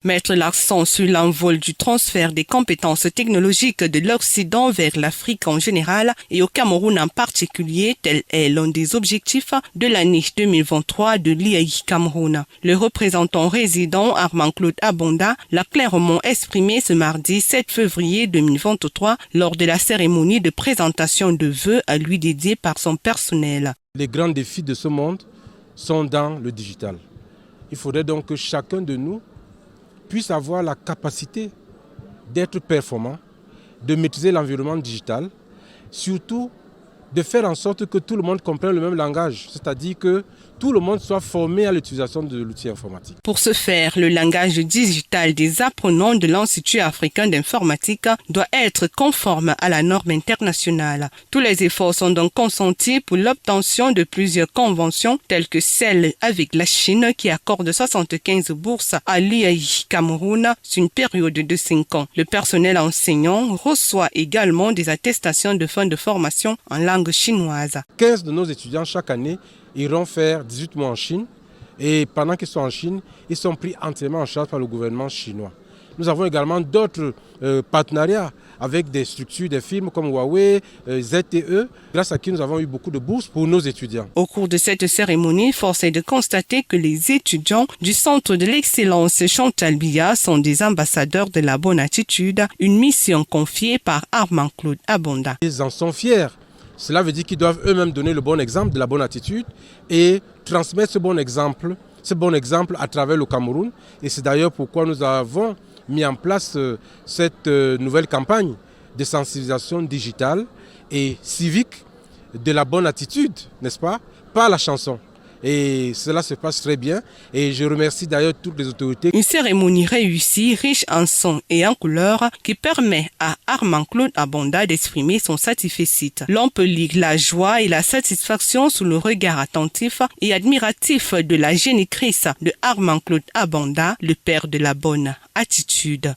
Mettre l'accent sur l'envol du transfert des compétences technologiques de l'Occident vers l'Afrique en général et au Cameroun en particulier, tel est l'un des objectifs de l'année 2023 de l'IAI Cameroun. Le représentant résident Armand-Claude Abonda l'a clairement exprimé ce mardi 7 février 2023 lors de la cérémonie de présentation de vœux à lui dédiée par son personnel. Les grands défis de ce monde sont dans le digital. Il faudrait donc que chacun de nous puisse avoir la capacité d'être performant, de maîtriser l'environnement digital, surtout de faire en sorte que tout le monde comprenne le même langage, c'est-à-dire que tout le monde soit formé à l'utilisation de l'outil informatique. Pour ce faire, le langage digital des apprenants de l'Institut africain d'informatique doit être conforme à la norme internationale. Tous les efforts sont donc consentis pour l'obtention de plusieurs conventions telles que celle avec la Chine qui accorde 75 bourses à l'IAI Cameroun sur une période de 5 ans. Le personnel enseignant reçoit également des attestations de fin de formation en langue chinoise. 15 de nos étudiants chaque année iront faire 18 mois en Chine et pendant qu'ils sont en Chine, ils sont pris entièrement en charge par le gouvernement chinois. Nous avons également d'autres partenariats avec des structures, des firmes comme Huawei, ZTE, grâce à qui nous avons eu beaucoup de bourses pour nos étudiants. Au cours de cette cérémonie, force est de constater que les étudiants du Centre de l'excellence Chantal Biya sont des ambassadeurs de la bonne attitude, une mission confiée par Armand-Claude Abonda. Ils en sont fiers. Cela veut dire qu'ils doivent eux-mêmes donner le bon exemple de la bonne attitude et transmettre ce bon exemple à travers le Cameroun. Et c'est d'ailleurs pourquoi nous avons mis en place cette nouvelle campagne de sensibilisation digitale et civique de la bonne attitude, n'est-ce pas, par la chanson. Et cela se passe très bien et je remercie d'ailleurs toutes les autorités. Une cérémonie réussie, riche en sons et en couleurs qui permet à Armand-Claude Abonda d'exprimer son satisfecit. L'on peut lire la joie et la satisfaction sous le regard attentif et admiratif de la génitrice de Armand-Claude Abonda, le père de la bonne attitude.